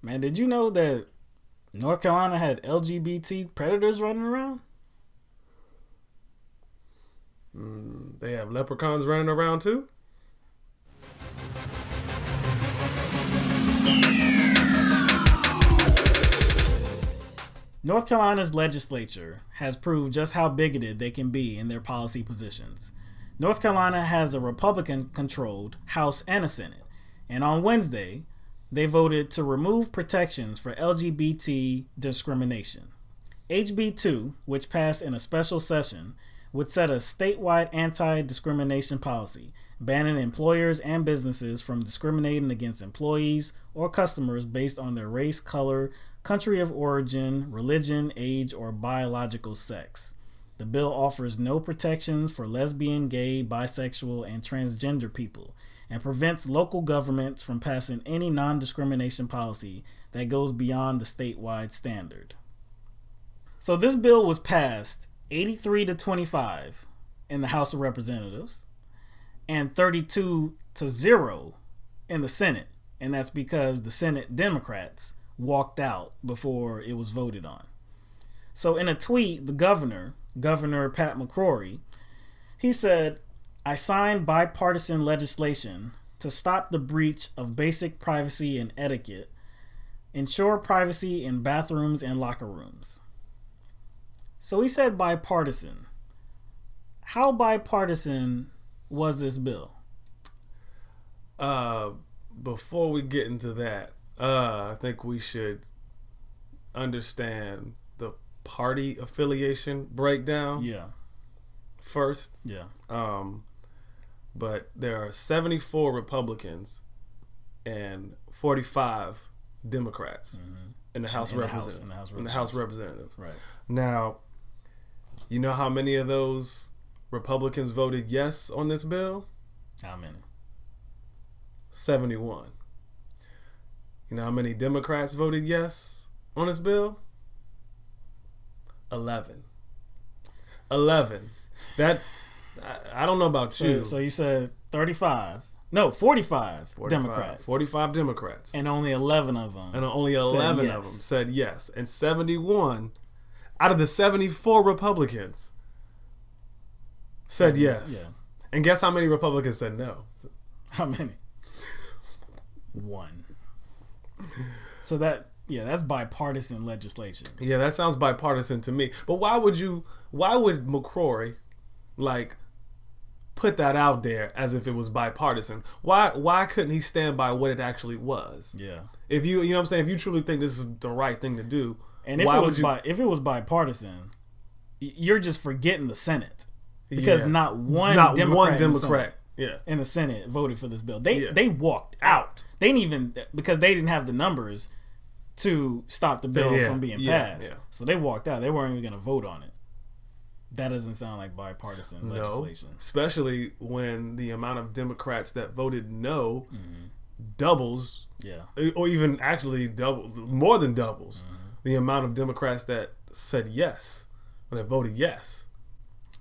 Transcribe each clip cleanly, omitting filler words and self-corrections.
Man, did you know that North Carolina had LGBT predators running around? They have leprechauns running around too? North Carolina's legislature has proved just how bigoted they can be in their policy positions. North Carolina has a Republican-controlled House and a Senate, and on Wednesday, they voted to remove protections for LGBT discrimination. HB 2, which passed in a special session, would set a statewide anti-discrimination policy, banning employers and businesses from discriminating against employees or customers based on their race, color, country of origin, religion, age, or biological sex. The bill offers no protections for lesbian, gay, bisexual, and transgender people and prevents local governments from passing any non-discrimination policy that goes beyond the statewide standard. So this bill was passed 83-25 in the House of Representatives and 32-0 in the Senate. And that's because the Senate Democrats walked out before it was voted on. So in a tweet, the Governor Pat McCrory, he said, "I signed bipartisan legislation to stop the breach of basic privacy and etiquette, ensure privacy in bathrooms and locker rooms." So he said bipartisan. How bipartisan was this bill? Before we get into that, I think we should understand the party affiliation breakdown. Yeah. First. Yeah. But there are 74 Republicans and 45 Democrats in the House of Representatives. In the House of Representatives. Right. Now, you know how many of those Republicans voted yes on this bill? How many? 71. You know how many Democrats voted yes on this bill? 11. That, I don't know about you. So you said 35. No, 45 Democrats. 45 Democrats. And only 11 of them. And only 11 of them said yes. And 71 out of the 74 Republicans said yes. Yeah. And guess how many Republicans said no? How many? 1. So that's bipartisan legislation. Yeah, that sounds bipartisan to me. But why would McCrory put that out there as if it was bipartisan? Why couldn't he stand by what it actually was? Yeah. If you know what I'm saying, if you truly think this is the right thing to do, and if it was bipartisan, you're just forgetting the Senate. Because not one Democrat in the Senate voted for this bill. They walked out. They didn't even, because they didn't have the numbers to stop the bill from being passed. Yeah. So they walked out. They weren't even going to vote on it. That doesn't sound like bipartisan legislation. Especially when the amount of Democrats that voted no doubles, or even actually more than doubles the amount of Democrats that said yes, or that voted yes.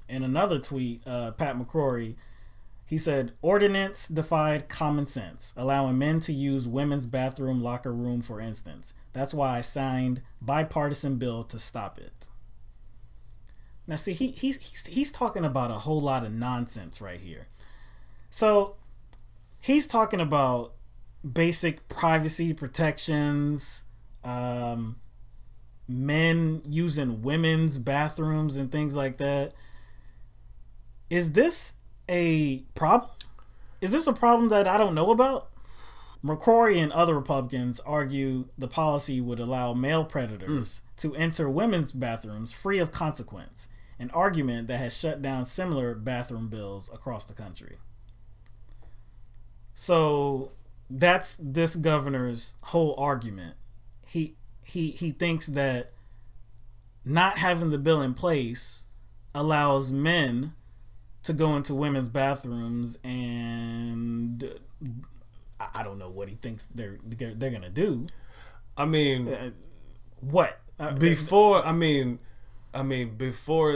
In another tweet, Pat McCrory, he said, "Ordinance defied common sense, allowing men to use women's bathroom locker room, for instance. That's why I signed bipartisan bill to stop it." Now, see, he's talking about a whole lot of nonsense right here. So he's talking about basic privacy protections, men using women's bathrooms and things like that. Is this a problem? Is this a problem that I don't know about? McCrory and other Republicans argue the policy would allow male predators to enter women's bathrooms free of consequence, an argument that has shut down similar bathroom bills across the country. So that's this governor's whole argument. He thinks that not having the bill in place allows men to go into women's bathrooms, and I don't know what he thinks they're gonna do. I mean, what before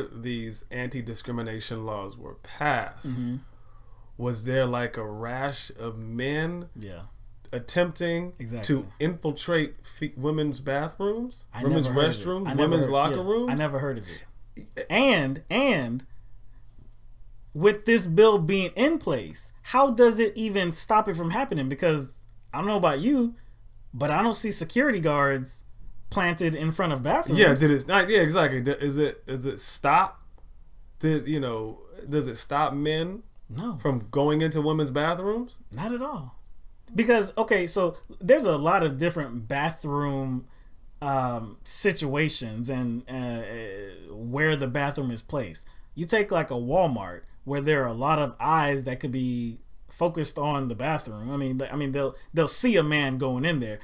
these anti-discrimination laws were passed, was there like a rash of men attempting to infiltrate women's bathrooms, women's restrooms, women's locker rooms. I never heard of it. And with this bill being in place, how does it even stop it from happening? Because I don't know about you, but I don't see security guards planted in front of bathrooms. Yeah, did it not? Yeah, exactly. Is it stop? Does it stop men from going into women's bathrooms? Not at all. Because so there's a lot of different bathroom situations and where the bathroom is placed. You take like a Walmart where there are a lot of eyes that could be focused on the bathroom. I mean they'll see a man going in there.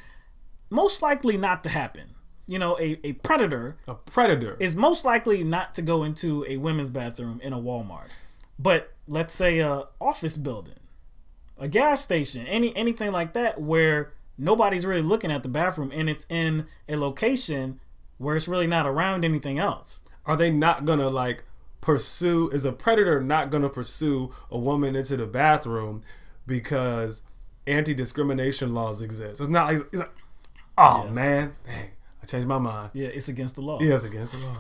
Most likely not to happen. A predator is most likely not to go into a women's bathroom in a Walmart. But let's say a office building, a gas station, anything like that where nobody's really looking at the bathroom and it's in a location where it's really not around anything else. Are they not gonna pursue? Is a predator not gonna pursue a woman into the bathroom because anti-discrimination laws exist? It's not like, man, dang, I changed my mind. Yeah, it's against the law. Yeah, it's against the law.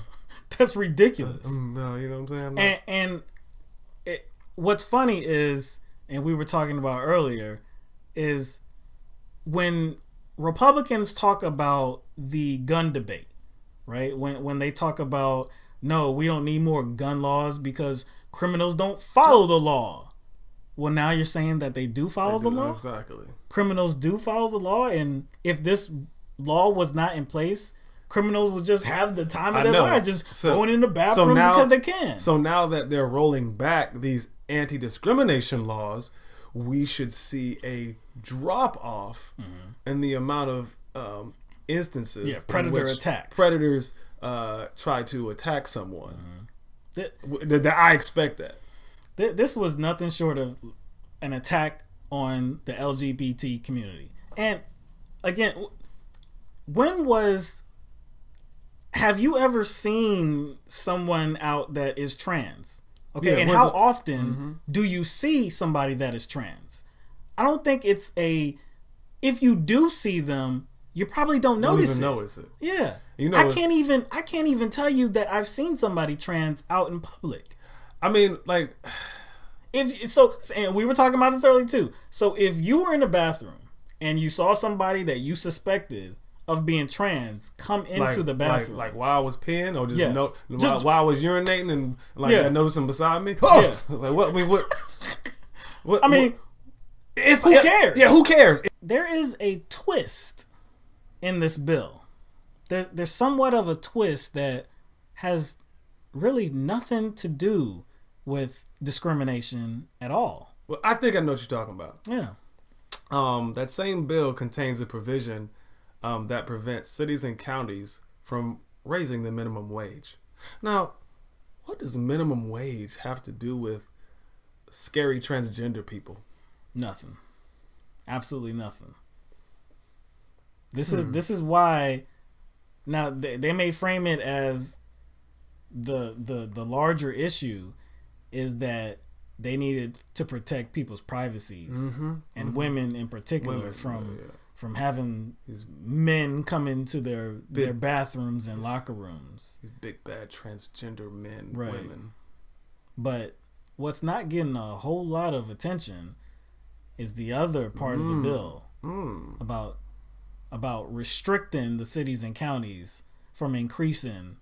That's ridiculous. No, you know what I'm saying? And what's funny is, and we were talking about earlier, is when Republicans talk about the gun debate, right? When they talk about, no, we don't need more gun laws because criminals don't follow the law. Well, now you're saying that they do follow the law? Exactly. Criminals do follow the law, and if this law was not in place, criminals would just have the time of their lives just going in the bathrooms because they can. So now that they're rolling back these anti-discrimination laws, we should see a drop-off in the amount of instances predator attacks. Predators try to attack someone. I expect that. This was nothing short of an attack on the LGBT community. And again, have you ever seen someone out that is trans? Okay, yeah, and how often do you see somebody that is trans? I don't think it's if you do see them, you probably don't notice it. Yeah. I can't even tell you that I've seen somebody trans out in public. I mean, and we were talking about this earlier too. So if you were in the bathroom and you saw somebody that you suspected of being trans come into the bathroom, like while I was peeing, or while I was urinating, and I noticed him beside me. Oh, yeah. Like what? I mean, what? I mean, who cares? Yeah, who cares? There is a twist in this bill. There's somewhat of a twist that has really nothing to do with discrimination at all. Well, I think I know what you're talking about. Yeah. That same bill contains a provision that prevents cities and counties from raising the minimum wage. Now, what does minimum wage have to do with scary transgender people? Nothing. Absolutely nothing. This is why. Now they may frame it as the larger issue is that they needed to protect people's privacies and women in particular from having these men come into their bathrooms and locker rooms. These big bad transgender men, right. Women. But what's not getting a whole lot of attention is the other part of the bill about restricting the cities and counties from increasing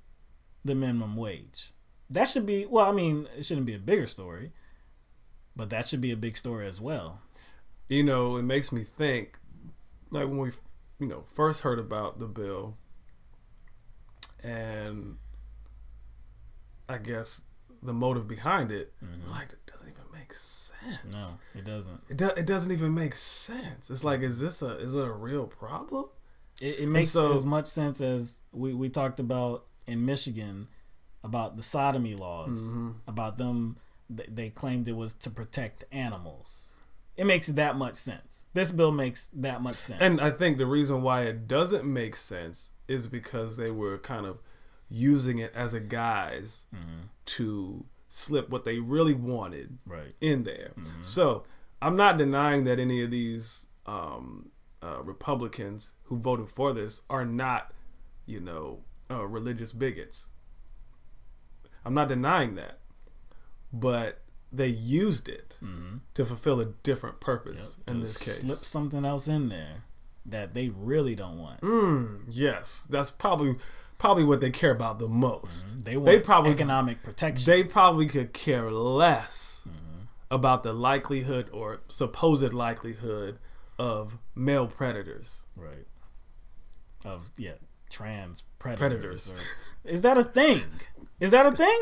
the minimum wage. That should be, it shouldn't be a bigger story, but that should be a big story as well. It makes me think, like when we, first heard about the bill, and I guess the motive behind it, it doesn't even make sense. No, it doesn't. It doesn't even make sense. It's like, is it a real problem? It makes as much sense as we talked about in Michigan about the sodomy laws, about them. They claimed it was to protect animals. It makes that much sense. This bill makes that much sense. And I think the reason why it doesn't make sense is because they were kind of using it as a guise to slip what they really wanted in there. So I'm not denying that any of these Republicans who voted for this are not, religious bigots. I'm not denying that, but they used it to fulfill a different purpose in this case. Slip something else in there that they really don't want. Yes, that's probably what they care about the most. They want economic protection. They probably could care less about the likelihood or supposed likelihood of male predators. Right. Trans predators. Is that a thing? Is that a thing?